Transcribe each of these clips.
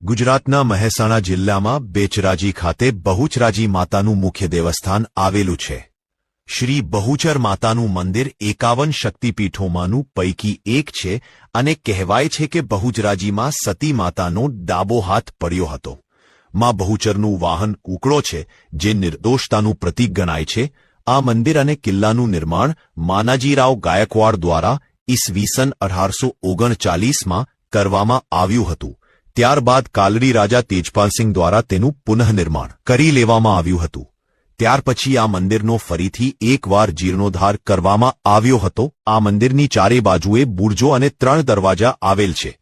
ગુજરાતના મહેસાણા જિલ્લામાં બેચરાજી ખાતે બહુચરાજી માતાનું મુખ્ય દેવસ્થાન આવેલું છે. શ્રી બહુચર માતાનું મંદિર 51 શક્તિપીઠોમાંનું પૈકી એક છે અને કહેવાય છે કે બહુચરાજીમાં સતી માતાનો ડાબો હાથ પડ્યો હતો. માં બહુચરનું વાહન કૂકડો છે, જે નિર્દોષતાનું પ્રતીક ગણાય છે. આ મંદિર અને કિલ્લાનું નિર્માણ માનાજીરાવ ગાયકવાડ દ્વારા ઈસવીસન 1839માં કરવામાં આવ્યું હતું. ત્યારબાદ કાલડી રાજા તેજપાલસિંહ દ્વારા તેનું પુનઃનિર્માણ કરી લેવામાં આવ્યું હતું. ત્યાર પછી આ મંદિરનો ફરીથી એકવાર જીર્ણોદ્ધાર કરવામાં આવ્યો હતો. આ મંદિરની ચારે બાજુએ બુર્જો અને 3 દરવાજા આવેલ છે.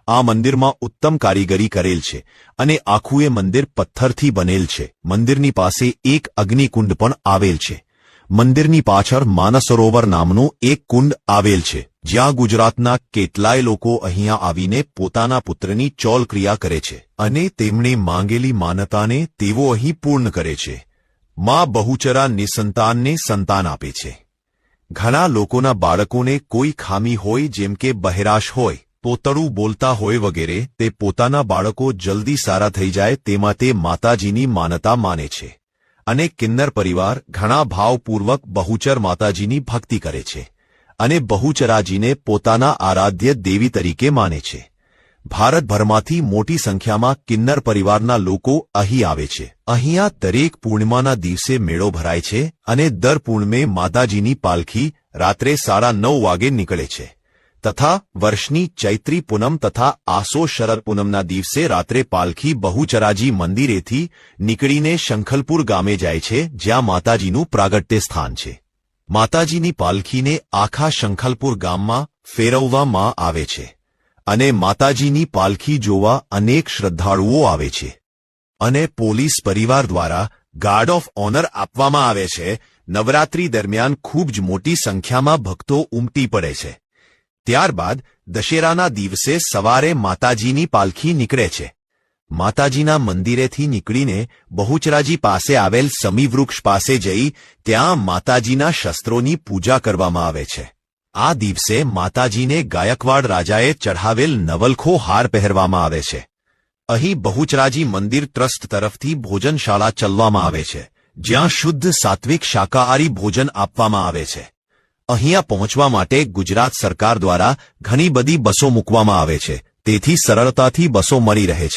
આ મંદિરમાં ઉત્તમ કારીગરી કરેલ છે અને આખું એ મંદિર પથ્થરથી બનેલ છે. મંદિરની પાસે એક અગ્નિકુંડ પણ આવેલ છે. મંદિરની પાછળ માનસરોવર નામનો એક કુંડ આવેલ છે, જ્યાં ગુજરાતના કેટલાય લોકો અહીંયા આવીને પોતાના પુત્રની ચોલક્રિયા કરે છે અને તેમણે માંગેલી માનતાને તેઓ અહીં પૂર્ણ કરે છે. માં બહુચરા નિસંતાનને સંતાન આપે છે. ઘણા લોકોના બાળકોને કોઈ ખામી હોય, જેમ કે બહેરાશ હોય, તોતડું બોલતા હોય વગેરે, તે પોતાના બાળકો જલ્દી સારા થઈ જાય તે માટે માતાજીની માનતા માને છે. અને કિન્નર પરિવાર ઘણા ભાવપૂર્વક બહુચર માતાજીની ભક્તિ કરે છે અને બહુચરાજીને પોતાના આરાધ્ય દેવી તરીકે માને છે. ભારતભરમાંથી મોટી સંખ્યામાં કિન્નર પરિવારના લોકો અહીં આવે છે. અહીંયા દરેક પૂર્ણિમાના દિવસે મેળો ભરાય છે અને દર પૂર્ણિમે માતાજીની પાલખી રાત્રે 9:30 વાગે નીકળે છે તથા વર્ષની ચૈત્રી પૂનમ તથા આસો શરદ પૂનમના દિવસે રાત્રે પાલખી બહુચરાજી મંદિરેથી નીકળીને શંખલપુર ગામે જાય છે, જ્યાં માતાજીનું પ્રાગટ્ય સ્થાન છે. માતાજીની પાલખીને આખા શંખલપુર ગામમાં ફેરવવામાં આવે છે અને માતાજીની પાલખી જોવા અનેક શ્રદ્ધાળુઓ આવે છે અને પોલીસ પરિવાર દ્વારા ગાર્ડ ઓફ ઓનર આપવામાં આવે છે. નવરાત્રી દરમિયાન ખૂબ જ મોટી સંખ્યામાં ભક્તો ઉમટી પડે છે. ત્યારબાદ દશેરાના દિવસે સવારે માતાજીની પાલખી નીકળે છે. માતાજીના મંદિરેથી નીકળીને બહુચરાજી પાસે આવેલ સમી વૃક્ષ પાસે જઈ ત્યાં માતાજીના શસ્ત્રોની પૂજા કરવામાં આવે છે. આ દિવસે માતાજીને ગાયકવાડ રાજાએ ચઢાવેલ નવલખો હાર પહેરવામાં આવે છે. અહીં બહુચરાજી મંદિર ટ્રસ્ટ તરફથી ભોજનશાળા ચલાવવામાં આવે છે, જ્યાં શુદ્ધ સાત્વિક શાકાહારી ભોજન આપવામાં આવે છે. અહીંયા પહોંચવા માટે ગુજરાત સરકાર દ્વારા ઘણી બધી બસો મૂકવામાં આવે છે, તેથી સરળતાથી બસો મળી રહે છે.